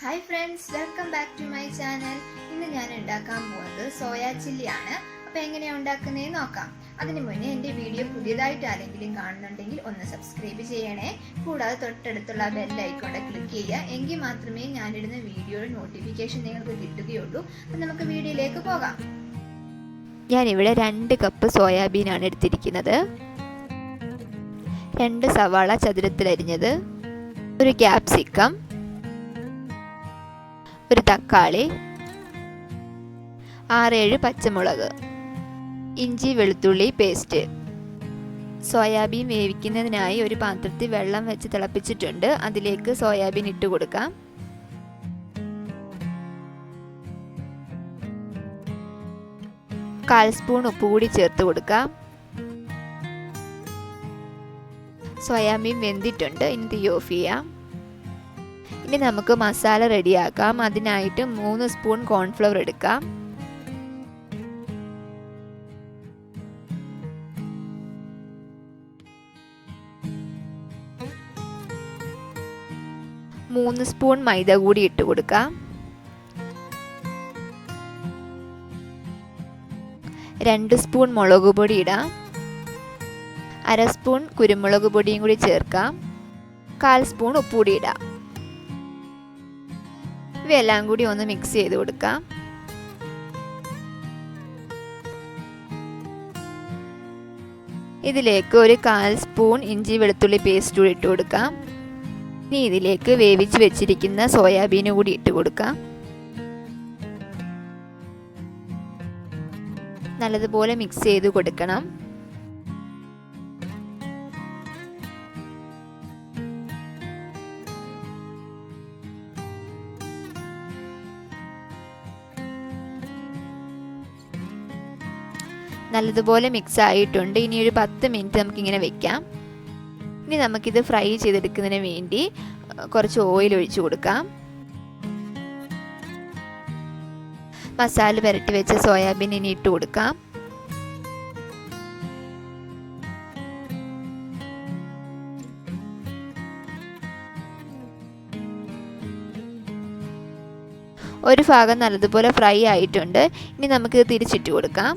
Hi friends, welcome back to my channel. ഇന്ന് ഞാൻ ഉണ്ടാക്കാൻ പോകുന്നത് സോയ ചില്ലി ആണ്. അപ്പോൾ എങ്ങനെയാണ് ഉണ്ടാക്കുന്നതെന്ന് നോക്കാം. അതിനു മുന്നേ എൻ്റെ വീഡിയോ പുതിയതായിട്ട് ആരെങ്കിലും കാണുന്നുണ്ടെങ്കിൽ ഒന്ന് സബ്സ്ക്രൈബ് ചെയ്യണേ. കൂടാതെ തൊട്ടടുത്തുള്ള ബെൽ ഐക്കൺ ക്ലിക്ക് ചെയ്യുക. എങ്കിൽ മാത്രമേ ഞാനിടുന്ന വീഡിയോയുടെ നോട്ടിഫിക്കേഷൻ നിങ്ങൾക്ക് കിട്ടുകയുള്ളൂ. അപ്പോൾ നമുക്ക് വീഡിയോയിലേക്ക് പോകാം. ഞാനിവിടെ 2 കപ്പ് സോയാബീനാണ് എടുത്തിരിക്കുന്നത്. 2 സവാള ചതുരത്തിലരിഞ്ഞത്, ഒരു ക്യാപ്സിക്കം, ഒരു തക്കാളി, 6-7 പച്ചമുളക്, ഇഞ്ചി വെളുത്തുള്ളി പേസ്റ്റ്. സോയാബീൻ വേവിക്കുന്നതിനായി ഒരു പാത്രത്തിൽ വെള്ളം വെച്ച് തിളപ്പിച്ചിട്ടുണ്ട്. അതിലേക്ക് സോയാബീൻ ഇട്ട് കൊടുക്കാം. കാൽ സ്പൂൺ ഉപ്പ് കൂടി ചേർത്ത് കൊടുക്കാം. സോയാബീൻ വെന്തിട്ടുണ്ട്. ഇനി തീ ഓഫ് ചെയ്യാം. ഇനി നമുക്ക് മസാല റെഡിയാക്കാം. അതിനായിട്ട് 3 സ്പൂൺ കോൺഫ്ലവർ എടുക്കാം. മൂന്ന് സ്പൂൺ മൈദ കൂടി ഇട്ട് കൊടുക്കാം. 2 സ്പൂൺ മുളക് പൊടി ഇടാം. 1/2 സ്പൂൺ കുരുമുളക് പൊടിയും കൂടി ചേർക്കാം. 1/4 സ്പൂൺ ഉപ്പ് കൂടി ഇടാം. ഇവയെല്ലാം കൂടി ഒന്ന് മിക്സ് ചെയ്ത് കൊടുക്കാം. ഇതിലേക്ക് ഒരു 1/4 സ്പൂൺ ഇഞ്ചി വെളുത്തുള്ളി പേസ്റ്റ് കൂടി ഇട്ട് കൊടുക്കാം. ഇനി ഇതിലേക്ക് വേവിച്ച് വെച്ചിരിക്കുന്ന സോയാബീൻ കൂടി ഇട്ട് കൊടുക്കാം. നല്ലതുപോലെ മിക്സ് ചെയ്ത് കൊടുക്കണം. നല്ലതുപോലെ മിക്സ് ആയിട്ടുണ്ട്. ഇനി ഒരു 10 മിനിറ്റ് നമുക്കിങ്ങനെ വെക്കാം. ഇനി നമുക്കിത് ഫ്രൈ ചെയ്തെടുക്കുന്നതിന് വേണ്ടി കുറച്ച് ഓയിൽ ഒഴിച്ചു കൊടുക്കാം. മസാല പുരട്ടി വെച്ച സോയാബീൻ ഇനി ഇട്ട് കൊടുക്കാം. ഒരു ഭാഗം നല്ലതുപോലെ ഫ്രൈ ആയിട്ടുണ്ട്. ഇനി നമുക്കിത് തിരിച്ചിട്ട് കൊടുക്കാം.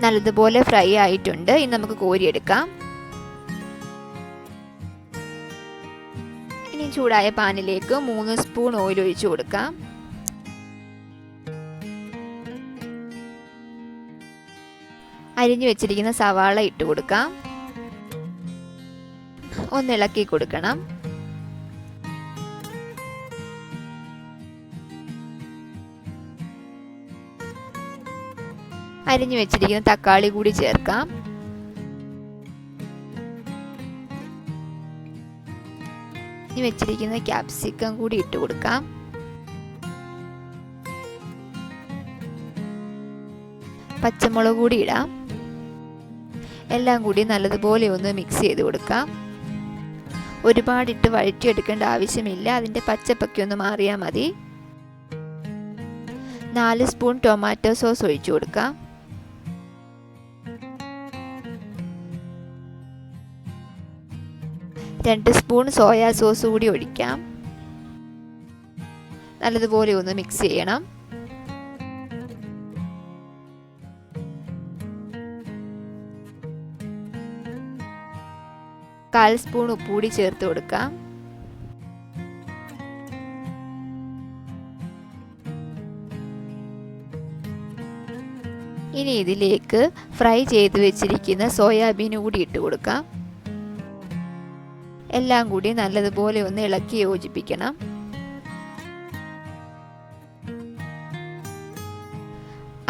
നല്ലതുപോലെ ഫ്രൈ ആയിട്ടുണ്ട്. ഇനി നമുക്ക് കോരിയെടുക്കാം. ഇനി ചൂടായ പാനിലേക്ക് 3 സ്പൂൺ ഓയിൽ ഒഴിച്ചു കൊടുക്കാം. അരിഞ്ഞു വെച്ചിരിക്കുന്ന സവാള ഇട്ട് കൊടുക്കാം. ഒന്ന് ഇളക്കി കൊടുക്കണം. അരിഞ്ഞു വെച്ചിരിക്കുന്ന തക്കാളി കൂടി ചേർക്കാം. ഇനി വെച്ചിരിക്കുന്ന ക്യാപ്സിക്കം കൂടി ഇട്ട് കൊടുക്കാം. പച്ചമുളക് കൂടി ഇടാം. എല്ലാം കൂടി നല്ലതുപോലെ ഒന്ന് മിക്സ് ചെയ്ത് കൊടുക്കാം. ഒരുപാടിട്ട് വഴറ്റിയെടുക്കേണ്ട ആവശ്യമില്ല. അതിൻ്റെ പച്ചപ്പൊക്കെ ഒന്ന് മാറിയാൽ മതി. 4 സ്പൂൺ ടൊമാറ്റോ സോസ് ഒഴിച്ചു കൊടുക്കാം. 2 സ്പൂൺ സോയാ സോസ് കൂടി ഒഴിക്കാം. നല്ലതുപോലെ ഒന്ന് മിക്സ് ചെയ്യണം. കാൽ സ്പൂൺ ഉപ്പ് കൂടി ചേർത്ത് കൊടുക്കാം. ഇനി ഇതിലേക്ക് ഫ്രൈ ചെയ്ത് വെച്ചിരിക്കുന്ന സോയാബീൻ കൂടി ഇട്ട് കൊടുക്കാം. എല്ലാം കൂടി നല്ലതുപോലെ ഒന്ന് ഇളക്കി യോജിപ്പിക്കണം.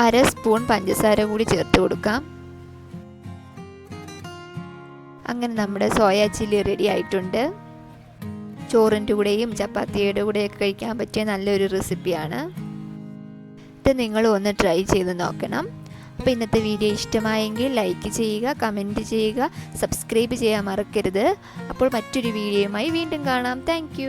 അര സ്പൂൺ പഞ്ചസാര കൂടി ചേർത്ത് കൊടുക്കാം. അങ്ങനെ നമ്മുടെ സോയ ചില്ലി റെഡി ആയിട്ടുണ്ട്. ചോറിൻ്റെ കൂടെയും ചപ്പാത്തിയുടെ കൂടെയൊക്കെ കഴിക്കാൻ പറ്റിയ നല്ലൊരു റെസിപ്പിയാണ്. ഇത് നിങ്ങൾ ഒന്ന് ട്രൈ ചെയ്ത് നോക്കണം. അപ്പോൾ ഇന്നത്തെ വീഡിയോ ഇഷ്ടമായെങ്കിൽ ലൈക്ക് ചെയ്യുക, കമൻറ്റ് ചെയ്യുക, സബ്സ്ക്രൈബ് ചെയ്യാൻ മറക്കരുത്. അപ്പോൾ മറ്റൊരു വീഡിയോയുമായി വീണ്ടും കാണാം. താങ്ക്